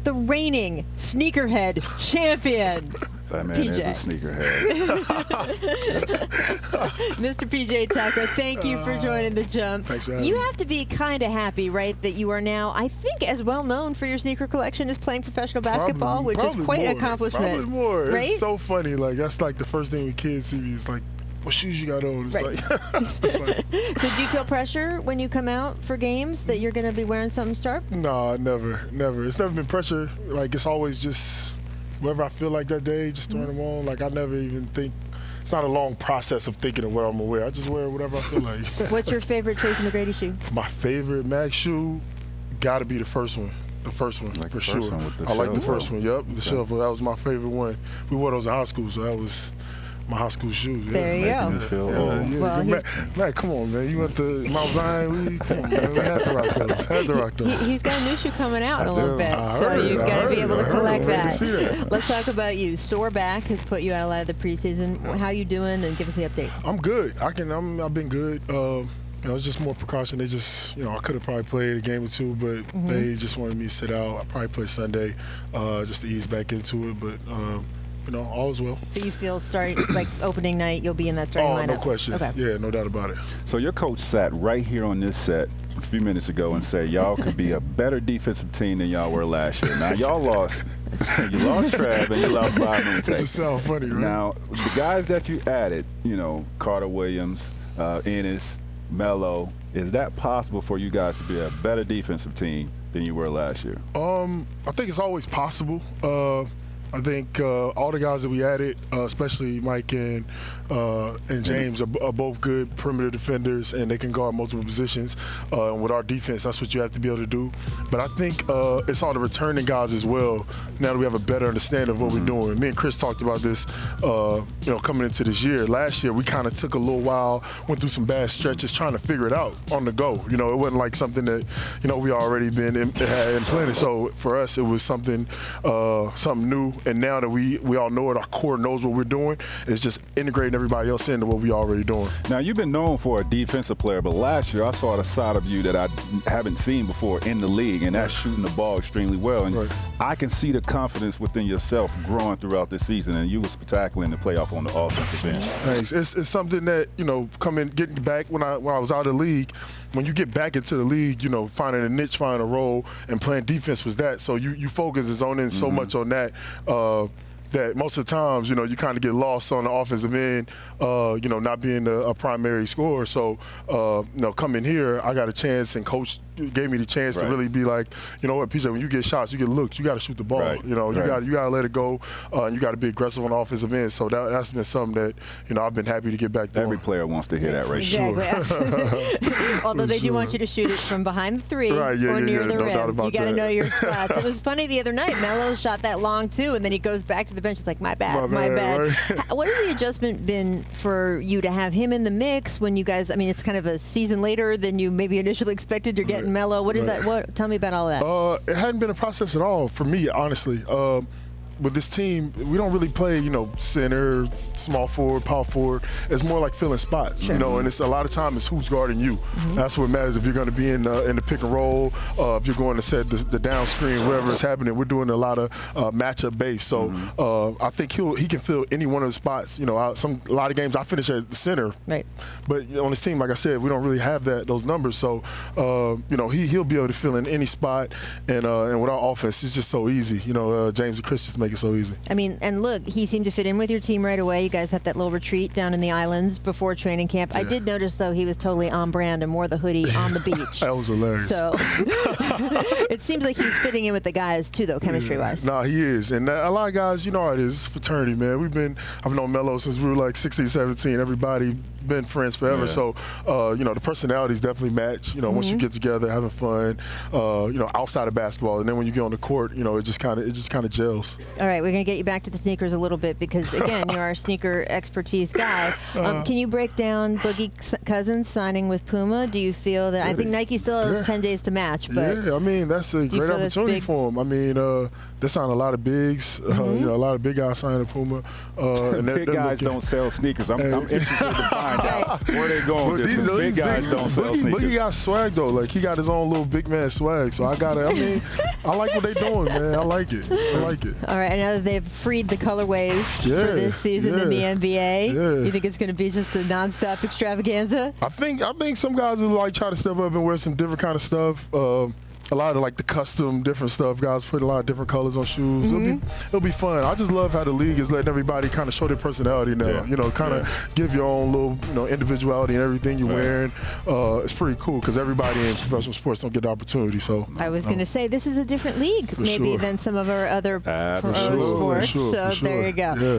the reigning sneakerhead champion. That man PJ. is a sneakerhead. Mr. PJ Tucker, thank you for joining The Jump. Thanks for having You me. have to be kind of happy, right, that you are now, I think, as well known for your sneaker collection as playing professional basketball, which is quite an accomplishment. Probably more. Right? It's so funny. Like, that's like the first thing when kids see me. It's like, what shoes you got on? It's Right. like, it's like, So do you feel pressure when you come out for games that you're going to be wearing something sharp? no, never. It's never been pressure. Like, it's always just whatever I feel like that day, just throwing them on. Like, I never even think. It's not a long process of thinking of what I'm going to wear. I just wear whatever I feel like. What's your favorite Tracy McGrady shoe? My favorite Mag shoe got to be the first one. The first one, Like for the first sure. one with the I like the shelf. first one, yep. The shelf, that was my favorite one. We wore those in high school, so that was my high school shoes. Yeah. There you Making go. you feel Yeah, old. yeah. Well, Matt, come on, man. You went to Mount Zion. Come on, man. We had to rock those. He's got a new shoe coming out in a I little do. bit, I so heard it, you've I got to heard be it, able to I heard collect it. I'm ready that. to see that. Let's talk about you. Sore back has put you out of the preseason. How you doing? And give us the update. I'm good. I've been good. It's just more precaution. They just, I could have probably played a game or two, but they just wanted me to sit out. I probably play Sunday just to ease back into it. But all is well. Do you feel like opening night you'll be in that starting lineup? No question. Okay. Yeah, no doubt about it. So your coach sat right here on this set a few minutes ago and said y'all could be a better defensive team than y'all were last year. Now y'all lost. You lost Trav and you lost Bob It just sounds funny, right? Now the guys that you added, Carter Williams, Ennis, Melo, is that possible for you guys to be a better defensive team than you were last year? I think it's always possible. I think all the guys that we added, especially Mike and James, are both good perimeter defenders, and they can guard multiple positions. And with our defense, that's what you have to be able to do. But I think it's all the returning guys as well. Now that we have a better understanding of what we're doing. Me and Chris talked about this, coming into this year. Last year, we kind of took a little while, went through some bad stretches, trying to figure it out on the go. It wasn't like something that we already had implemented. So for us, it was something new. And now that we all know it, our core knows what we're doing. It's just integrating everybody else into what we already doing. Now, you've been known for a defensive player, but last year I saw the side of you that I haven't seen before in the league, and that's shooting the ball extremely well. And Right. I can see the confidence within yourself growing throughout this season, and you were spectacular in the playoff on the offensive end. Thanks. It's something that, getting back when I was out of the league, when you get back into the league, finding a niche, finding a role, and playing defense was that. So you focus is on in so much on that. That most of the times, you kind of get lost on the offensive end, not being a primary scorer. So, coming here, I got a chance, and Coach gave me the chance to really be like, you know what, PJ, when you get shots, you get looks, you got to shoot the ball. Right. You got to let it go. You got to be aggressive on the offensive end. So that's been something that I've been happy to get back to. Every player wants to hear that, right? Exactly. Although they do want you to shoot it from behind the three or near the no rim. doubt about You got to that. know your spots. It was funny the other night. Melo shot that long too, and then he goes back to the bench. It's like, my bad. Right. What has the adjustment been for you to have him in the mix when you guys? I mean, it's kind of a season later than you maybe initially expected. You're getting Melo. What is that? Tell me about all that. It hadn't been a process at all for me, honestly. With this team, we don't really play, center, small forward, power forward. It's more like filling spots, and it's a lot of time it's who's guarding you. That's what matters. If you're going to be in the pick and roll, if you're going to set the down screen, wherever it's happening, we're doing a lot of matchup base. So I think he can fill any one of the spots. A lot of games I finish at the center, right? But on this team, like I said, we don't really have those numbers. So he'll be able to fill in any spot, and with our offense, it's just so easy. James and Chris just make it so easy. I mean, and look, he seemed to fit in with your team right away. You guys had that little retreat down in the islands before training camp. I did notice, though, he was totally on brand and wore the hoodie on the beach. That was hilarious. So it seems like he's fitting in with the guys, too, though, chemistry-wise. No, he is. And a lot of guys, how it is. It's fraternity, man. I've known Melo since we were like 16, 17. Everybody been friends forever. So, the personalities definitely match, once you get together, having fun, outside of basketball. And then when you get on the court, it just kind of gels. All right, we're going to get you back to the sneakers a little bit because, again, you're our sneaker expertise guy. Can you break down Boogie Cousins signing with Puma? Do you feel that – I think Nike still has 10 days to match. But that's a great opportunity for him. They signed a lot of bigs. A lot of big guys signed at Puma. Big guys don't sell sneakers. I'm interested to find Right. Where they going with this? 'Cause big guys don't sell sneakers. Boogie got swag though. Like he got his own little big man swag. So I like what they doing, man. I like it. All right, and now that they've freed the colorways for this season in the NBA, you think it's going to be just a nonstop extravaganza? I think some guys will like try to step up and wear some different kind of stuff. A lot of like the custom different stuff. Guys put a lot of different colors on shoes. It'll be fun. I just love how the league is letting everybody kind of show their personality now. Yeah. You know, kind of give your own little individuality in everything you're wearing. It's pretty cool because everybody in professional sports don't get the opportunity. So I was going to say this is a different league maybe than some of our other pro sports. For sure. There you go. Yeah.